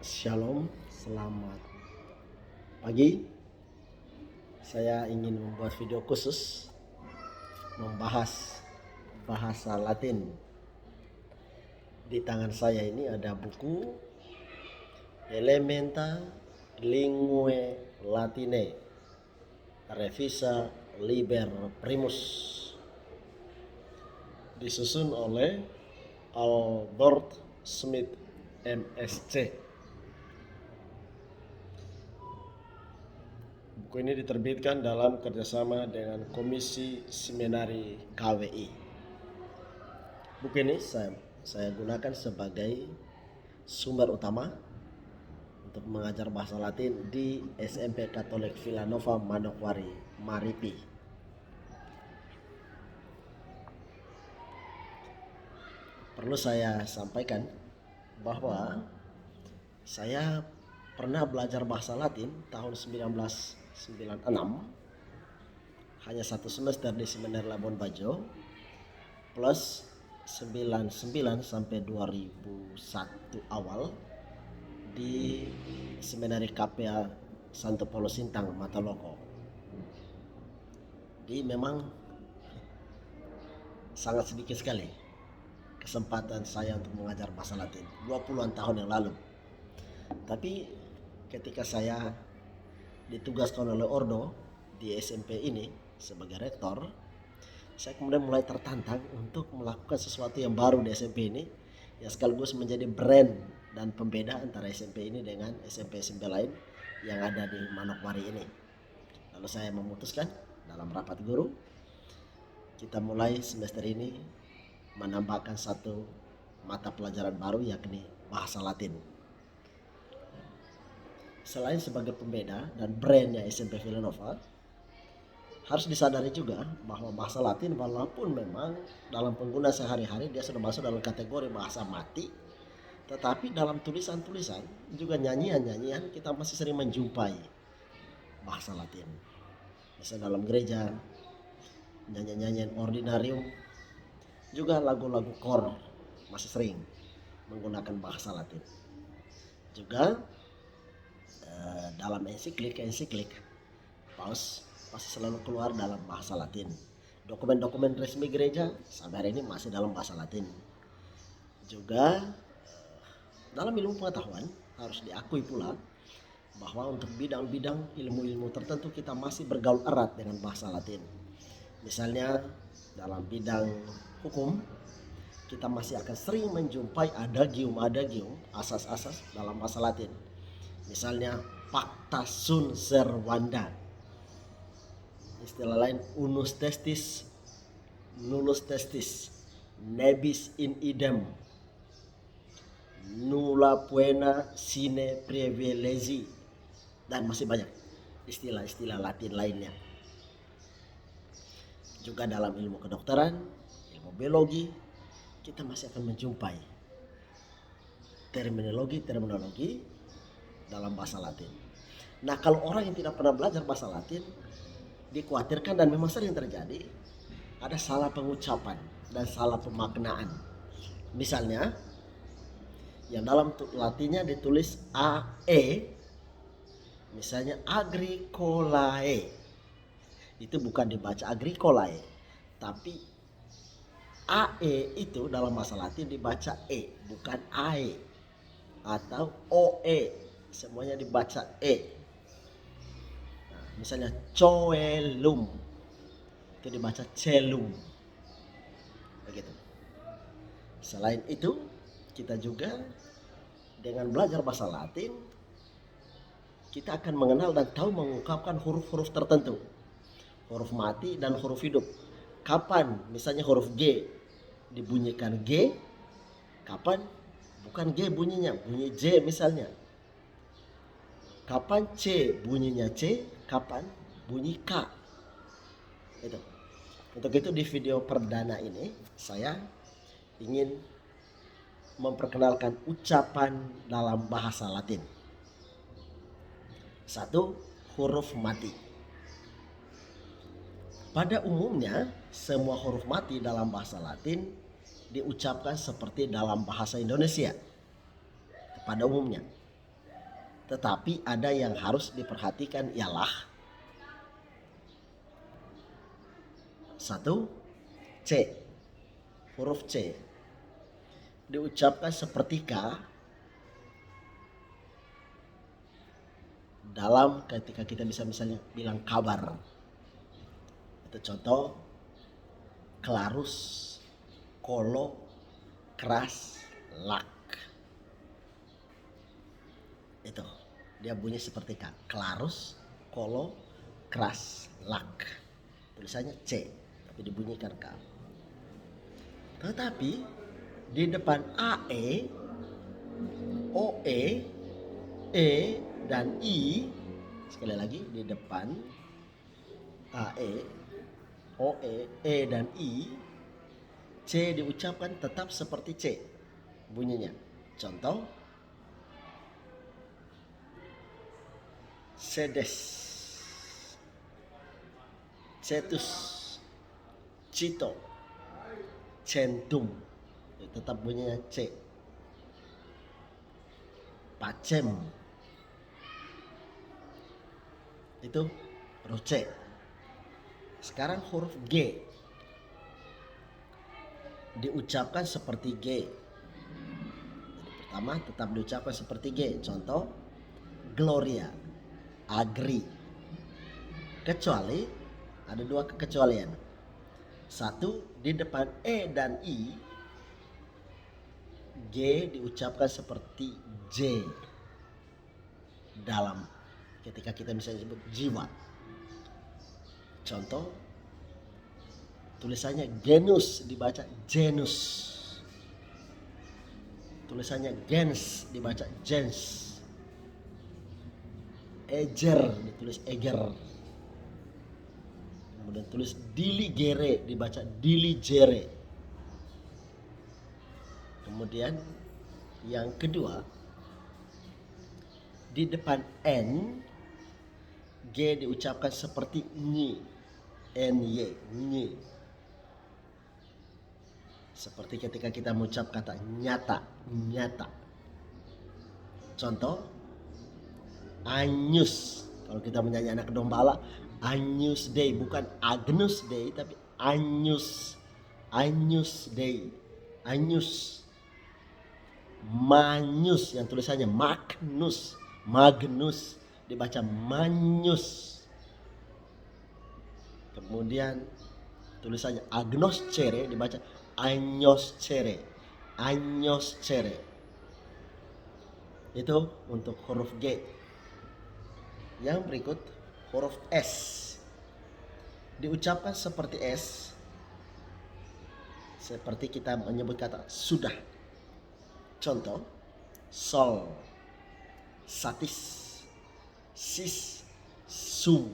Shalom, selamat pagi. Saya ingin membuat video khusus membahas bahasa Latin. Di tangan saya ini ada buku Elementa Linguae Latinae, Revisa Liber Primus, disusun oleh Albert Smith MSc. Buku ini diterbitkan dalam kerjasama dengan Komisi Seminari KWI. Buku ini saya gunakan sebagai sumber utama untuk mengajar bahasa Latin di SMP Katolik Villanova Manokwari, Maripi. Perlu saya sampaikan bahwa saya pernah belajar bahasa Latin tahun 1996, hanya satu semester di Seminari Labuan Bajo, plus 99 sampai 2001 awal di Seminari KPA Santo Paulo Sintang, Mataloko. Jadi memang sangat sedikit sekali kesempatan saya untuk mengajar bahasa Latin 20-an tahun yang lalu. Tapi ketika saya ditugaskan oleh Ordo di SMP ini sebagai rektor, saya kemudian mulai tertantang untuk melakukan sesuatu yang baru di SMP ini, yang sekaligus menjadi brand dan pembeda antara SMP ini dengan SMP-SMP lain yang ada di Manokwari ini. Lalu saya memutuskan dalam rapat guru, kita mulai semester ini menambahkan satu mata pelajaran baru, yakni bahasa Latin. Selain sebagai pembeda dan brandnya SMP Villanova, harus disadari juga bahwa bahasa Latin walaupun memang dalam penggunaan sehari-hari dia sudah masuk dalam kategori bahasa mati, tetapi dalam tulisan-tulisan juga nyanyian-nyanyian kita masih sering menjumpai bahasa Latin. Misalnya dalam gereja, nyanyian-nyanyian ordinarium, juga lagu-lagu kor masih sering menggunakan bahasa Latin. Juga dalam ensiklik Paus pasti selalu keluar dalam bahasa Latin. Dokumen-dokumen resmi gereja sampai hari ini masih dalam bahasa Latin. Juga dalam ilmu pengetahuan harus diakui pula bahwa untuk bidang-bidang ilmu-ilmu tertentu kita masih bergaul erat dengan bahasa Latin. Misalnya dalam bidang hukum kita masih akan sering menjumpai adagium, asas-asas dalam bahasa Latin. Misalnya pacta sunt servanda, istilah lain unus testis, nullus testis, nebis in idem, nulla poena sine privilegi, dan masih banyak istilah-istilah Latin lainnya. Juga dalam ilmu kedokteran, ilmu biologi, kita masih akan menjumpai terminologi dalam bahasa Latin. Nah, kalau orang yang tidak pernah belajar bahasa Latin, dikhawatirkan dan memang sering terjadi ada salah pengucapan dan salah pemaknaan. Misalnya, yang dalam Latinnya ditulis AE, misalnya agricolae, itu bukan dibaca agricolae, tapi AE itu dalam bahasa Latin dibaca E, bukan AE, atau OE, semuanya dibaca E. Nah, misalnya coelum itu dibaca celum, begitu. Selain itu, kita juga dengan belajar bahasa Latin kita akan mengenal dan tahu mengungkapkan huruf-huruf tertentu, huruf mati dan huruf hidup. Kapan misalnya huruf G dibunyikan G, kapan bukan G bunyinya, bunyi J misalnya. Kapan C bunyinya C, kapan bunyi K. Itu. Untuk itu di video perdana ini saya ingin memperkenalkan ucapan dalam bahasa Latin. 1. Huruf mati. Pada umumnya semua huruf mati dalam bahasa Latin diucapkan seperti dalam bahasa Indonesia. Pada umumnya. Tetapi ada yang harus diperhatikan ialah satu, C, huruf C diucapkan seperti K dalam ketika kita bisa misalnya bilang kabar. Itu contoh Klarus, Kolo, Keras, Lak. Itu dia bunyi seperti K. Klarus, Kolo, Keras, Lak. Tulisannya C tapi dibunyikan K. Tetapi di depan AE, OE, E dan I, sekali lagi di depan AE, OE, E dan I, C diucapkan tetap seperti C bunyinya. Contoh Sedes, Cetus, Cito, Centum, tetap bunyinya C. Pacem, itu huruf C. Sekarang huruf G diucapkan seperti G. Jadi pertama tetap diucapkan seperti G. Contoh Gloria, Agri. Kecuali ada dua kekecualian. Satu, di depan E dan I, G diucapkan seperti J dalam ketika kita misalnya sebut jiwa. Contoh tulisannya genus dibaca genus, tulisannya gens dibaca gens, eger ditulis eger, kemudian tulis diligere dibaca diligere. Kemudian yang kedua, di depan N, G diucapkan seperti ny, ny, ny. Seperti ketika kita mengucap kata nyata, nyata. Contoh, Agnus. Kalau kita menyanyi anak dombala, Agnus Dei, bukan Agnus Dei, tapi Agnus, Agnus Dei, Agnus. Magnus yang tulisannya Magnus, Magnus dibaca Magnus. Kemudian tulisannya Agnos Cere dibaca Agnos Cere, Agnos Cere. Itu untuk huruf G. Yang berikut huruf S diucapkan seperti S, seperti kita menyebut kata sudah. Contoh sol, satis, sis, sum.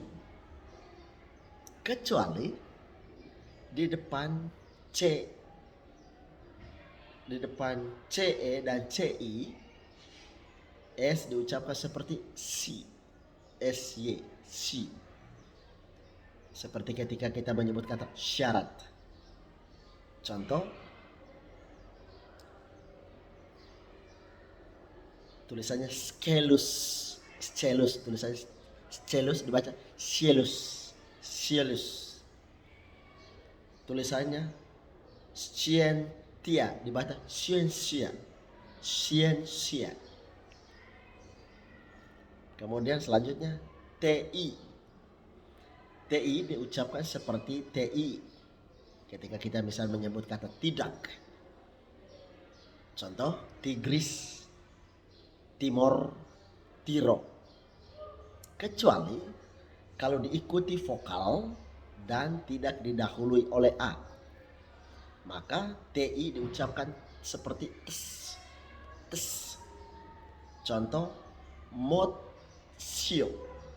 Kecuali di depan C, di depan CE dan CI, S diucapkan seperti si, SY, si. Seperti ketika kita menyebut kata syarat. Contoh tulisannya scelus, scelus, tulisannya scelus dibaca scielus, scielus. Tulisannya scientia dibaca scientia, scientia. Kemudian selanjutnya TI, TI diucapkan seperti TI ketika kita misal menyebut kata tidak. Contoh Tigris, Timor, Tiro. Kecuali kalau diikuti vokal dan tidak didahului oleh A, maka TI diucapkan seperti tes, tes. Contoh Motio,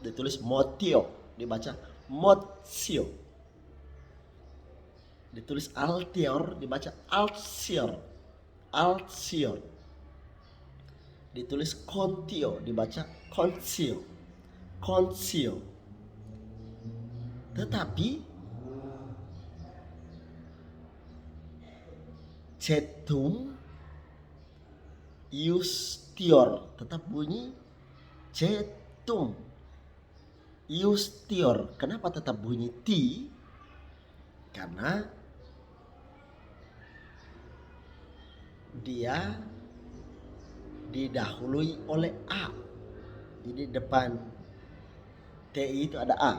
ditulis Motio dibaca Motio. Ditulis Altior dibaca Altsior, Altsior. Ditulis Contio dibaca Concio, Concio. Tetapi Cetum Iustior tetap bunyi C. cetum, iustior. Kenapa tetap bunyi ti? Karena dia didahului oleh a. Jadi depan ti itu ada a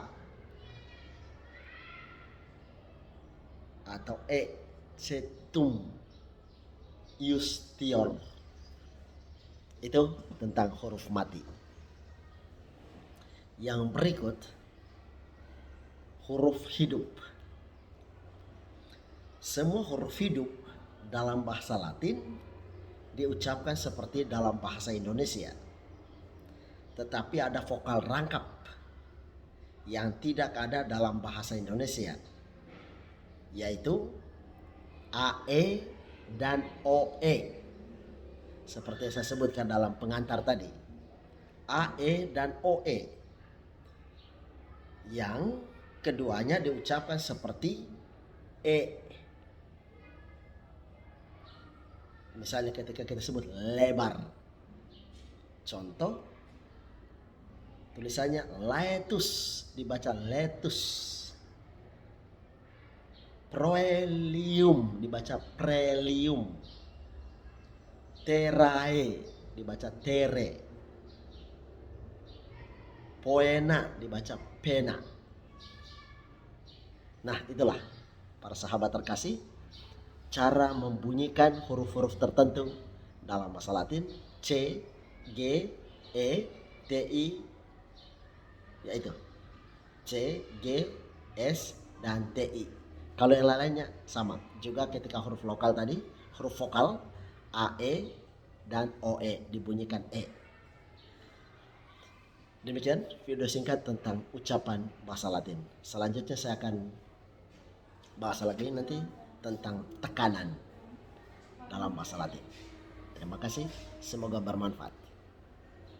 atau e. Cetum, iustior. Itu tentang huruf mati. Yang berikut huruf hidup. Semua huruf hidup dalam bahasa Latin diucapkan seperti dalam bahasa Indonesia. Tetapi ada vokal rangkap yang tidak ada dalam bahasa Indonesia, yaitu AE dan OE. Seperti yang saya sebutkan dalam pengantar tadi. AE dan OE. Yang keduanya diucapkan seperti E. Misalnya ketika kita sebut lebar. Contoh, tulisannya letus, dibaca letus. Proelium, dibaca prelium. Terae, dibaca tere. Poena, dibaca pena. Nah, itulah para sahabat terkasih, cara membunyikan huruf-huruf tertentu dalam bahasa Latin. C, G, E, T, I, yaitu C, G, S, dan T, I. Kalau yang lainnya sama. Juga ketika huruf lokal tadi, huruf vokal A, E, dan O, E dibunyikan E. Demikian video singkat tentang ucapan bahasa Latin. Selanjutnya saya akan bahas lagi nanti tentang tekanan dalam bahasa Latin. Terima kasih, semoga bermanfaat.